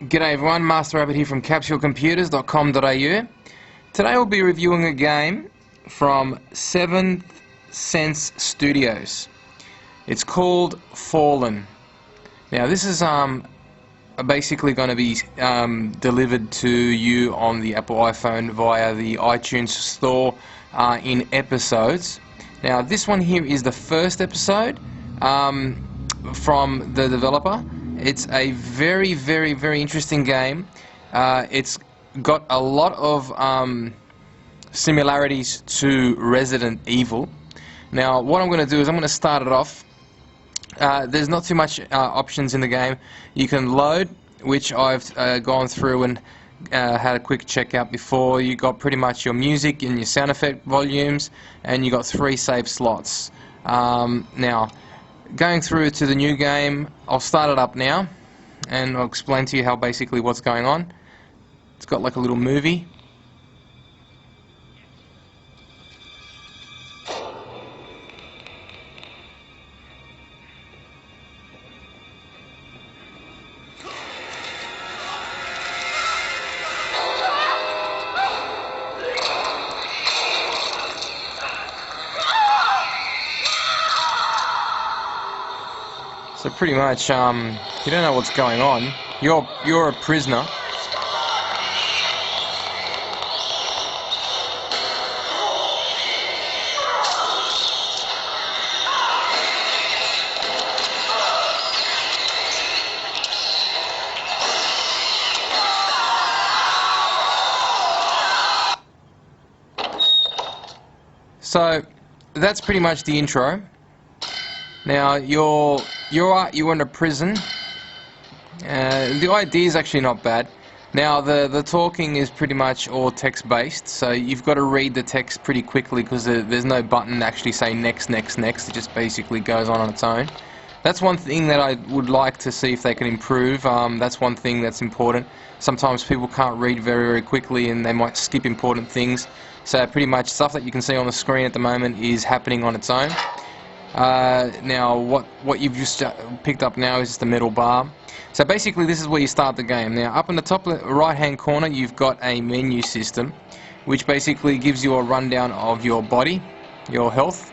G'day everyone, Master Rabbit here from capsulecomputers.com.au. Today we'll be reviewing a game from Suspense Studios. It's called Fallen. Now this is basically going to be delivered to you on the Apple iPhone via the iTunes store in episodes. Now this one here is the first episode from the developer. It's a very interesting game. It's got a lot of similarities to Resident Evil. Now what I'm going to do is I'm going to start it off. There's not too much options in the game. You can load, which I've gone through and had a quick check out before. You got pretty much your music and your sound effect volumes, and you got 3 save slots. Now going through to the new game, I'll start it up now and I'll explain to you how basically what's going on. It's got like a little movie. So pretty much, you don't know what's going on. You're a prisoner. So that's pretty much the intro. Now you're in a prison. The idea is actually not bad. Now the talking is pretty much all text based, so you've got to read the text pretty quickly because there's no button actually say next. It just basically goes on its own. That's one thing that I would like to see if they can improve. That's one thing that's important. Sometimes people can't read very quickly and they might skip important things. So pretty much stuff that you can see on the screen at the moment is happening on its own. Now what you've just picked up now is just a metal bar. So basically this is where you start the game. Now up in the top right hand corner you've got a menu system which basically gives you a rundown of your body, your health.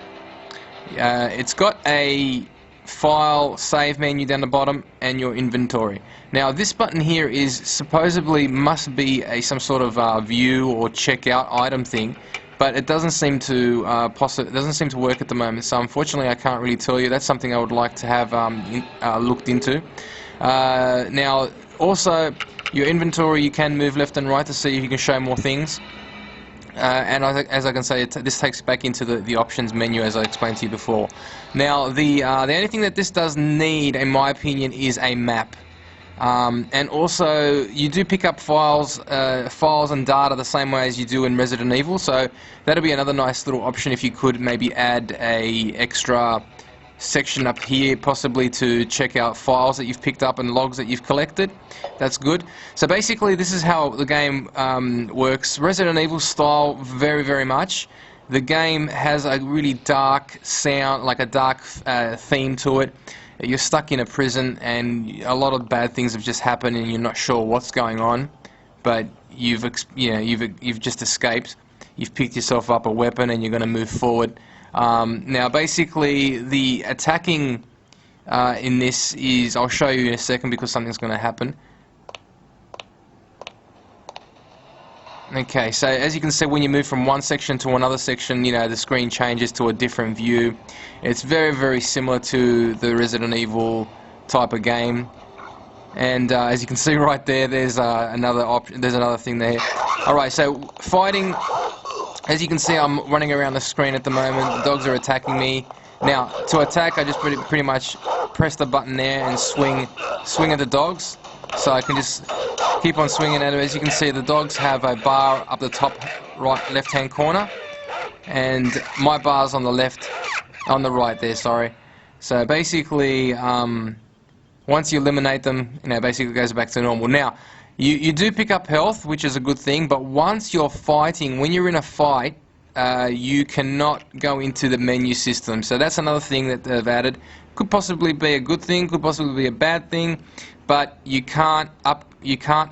It's got a file save menu down the bottom and your inventory. Now this button here is supposedly must be some sort of view or checkout item thing, but it doesn't seem to work at the moment. So unfortunately, I can't really tell you. That's something I would like to have looked into. Now, also your inventory, you can move left and right to see if you can show more things. And as I can say, this takes back into the options menu as I explained to you before. Now, the only thing that this does need, in my opinion, is a map. And also you do pick up files and data the same way as you do in Resident Evil, so that'll be another nice little option if you could maybe add a extra section up here possibly to check out files that you've picked up and logs that you've collected. That's good. So basically this is how the game works. Resident Evil style very much. The game has a really dark sound, like a dark theme to it. You're stuck in a prison and a lot of bad things have just happened and you're not sure what's going on, but you've just escaped. You've picked yourself up a weapon and you're going to move forward. Now basically the attacking in this is, I'll show you in a second because something's going to happen. Okay, so as you can see, when you move from one section to another section, you know, the screen changes to a different view. It's very similar to the Resident Evil type of game. And as you can see right there, there's another option. There's another thing there. All right, so fighting. As you can see, I'm running around the screen at the moment. The dogs are attacking me. Now, to attack, I just pretty much press the button there and swing at the dogs. So I can just keep on swinging at it. As you can see, the dogs have a bar up the top left-hand corner, and my bar's on the right there, sorry. So basically, once you eliminate them, you know, basically it goes back to normal. Now, you do pick up health, which is a good thing, but once you're fighting, when you're in a fight, you cannot go into the menu system. So that's another thing that they've added. Could possibly be a good thing, could possibly be a bad thing, but you can't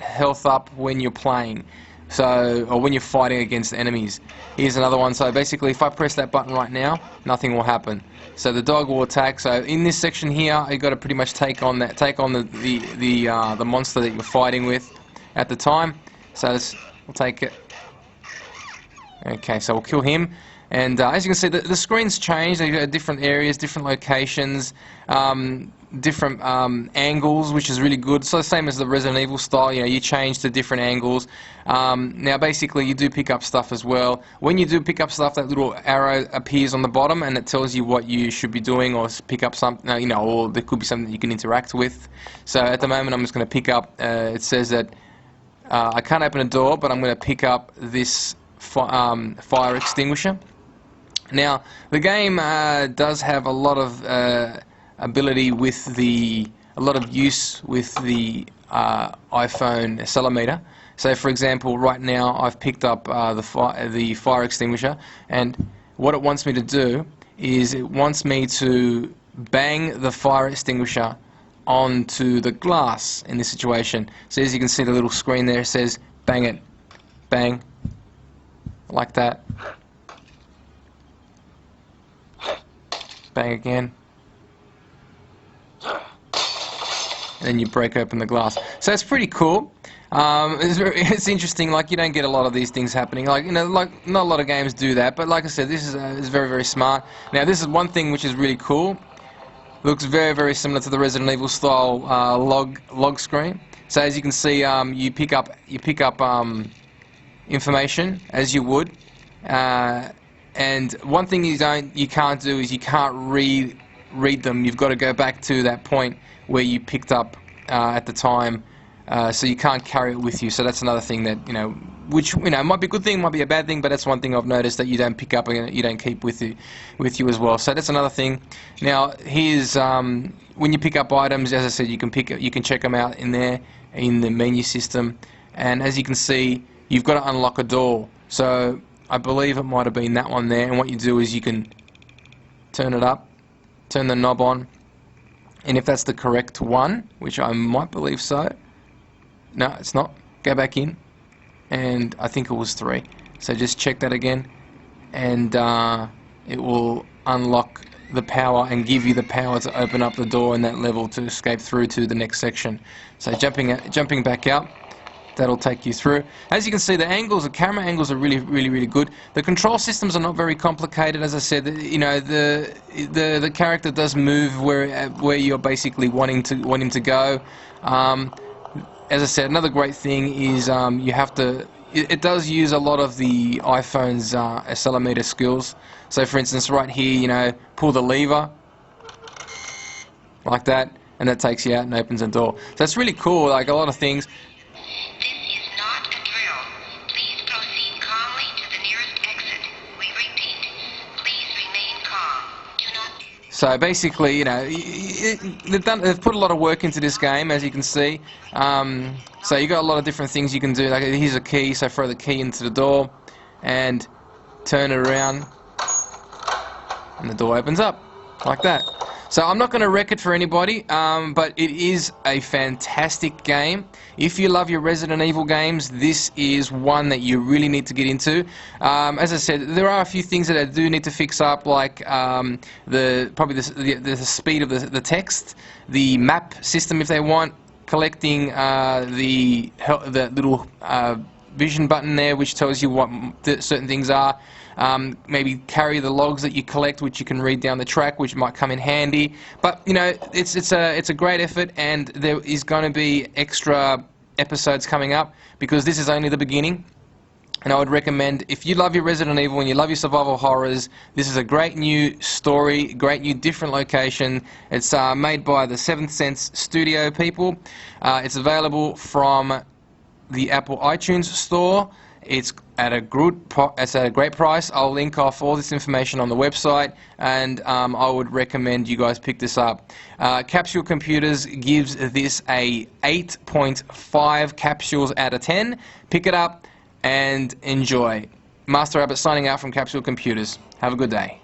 health up when you're playing. So, or when you're fighting against enemies. Here's another one. So basically, if I press that button right now, nothing will happen. So the dog will attack. So in this section here, you've got to pretty much take on the monster that you're fighting with at the time. So we'll take it. Okay, so we'll kill him. And as you can see, the screen's changed. They've got different areas, different locations, different angles, which is really good. So same as the Resident Evil style, you know, you change to different angles. Now basically you do pick up stuff as well. When you do pick up stuff, that little arrow appears on the bottom and it tells you what you should be doing, or pick up something, you know, or there could be something that you can interact with. So at the moment I'm just going to pick up, it says that I can't open a door, but I'm going to pick up this fire extinguisher. Now the game does have a lot of ability with a lot of use with the iPhone accelerometer. So for example, right now I've picked up the fire extinguisher, and what it wants me to do is it wants me to bang the fire extinguisher onto the glass in this situation. So as you can see, the little screen there says bang it, bang, like that, bang again, and then you break open the glass. So it's pretty cool. It's interesting. Like, you don't get a lot of these things happening. Like, you know, like not a lot of games do that. But like I said, this is very, very smart. Now this is one thing which is really cool. Looks very, very similar to the Resident Evil style log screen. So as you can see, you pick up information as you would. And one thing you can't do is you can't read them. You've got to go back to that point where you picked up at the time, so you can't carry it with you. So that's another thing that, you know, which, you know, might be a good thing, might be a bad thing, but that's one thing I've noticed that you don't pick up and you don't keep with you as well. So that's another thing. Now here's when you pick up items, as I said, you can check them out in there in the menu system, and as you can see, you've got to unlock a door. So I believe it might have been that one there, and what you do is you can turn it up, turn the knob on, and if that's the correct one, which I might believe so, no, it's not, go back in, and I think it was 3. So just check that again, and it will unlock the power and give you the power to open up the door in that level to escape through to the next section. So jumping back out, that'll take you through. As you can see, the camera angles are really, really, really good. The control systems are not very complicated. As I said, you know, the character does move where you're basically wanting to go. As I said, another great thing is you have to. It does use a lot of the iPhone's accelerometer skills. So, for instance, right here, you know, pull the lever like that, and that takes you out and opens the door. So that's really cool. Like a lot of things. So basically, you know, they've put a lot of work into this game, as you can see. So you got a lot of different things you can do. Like, here's a key, so throw the key into the door and turn it around, and the door opens up like that. So I'm not going to wreck it for anybody, but it is a fantastic game. If you love your Resident Evil games, this is one that you really need to get into. As I said, there are a few things that I do need to fix up, like probably the speed of the text, the map system if they want, collecting the little vision button there, which tells you what certain things are. Maybe carry the logs that you collect, which you can read down the track, which might come in handy. But you know, it's a great effort, and there is going to be extra episodes coming up because this is only the beginning. And I would recommend, if you love your Resident Evil and you love your survival horrors, this is a great new story, great new different location. It's made by the Seventh Sense Studio people. It's available from the Apple iTunes store. It's at a great price. I'll link off all this information on the website, and I would recommend you guys pick this up. Capsule Computers gives this a 8.5 capsules out of 10. Pick it up and enjoy. Master Abbott signing out from Capsule Computers. Have a good day.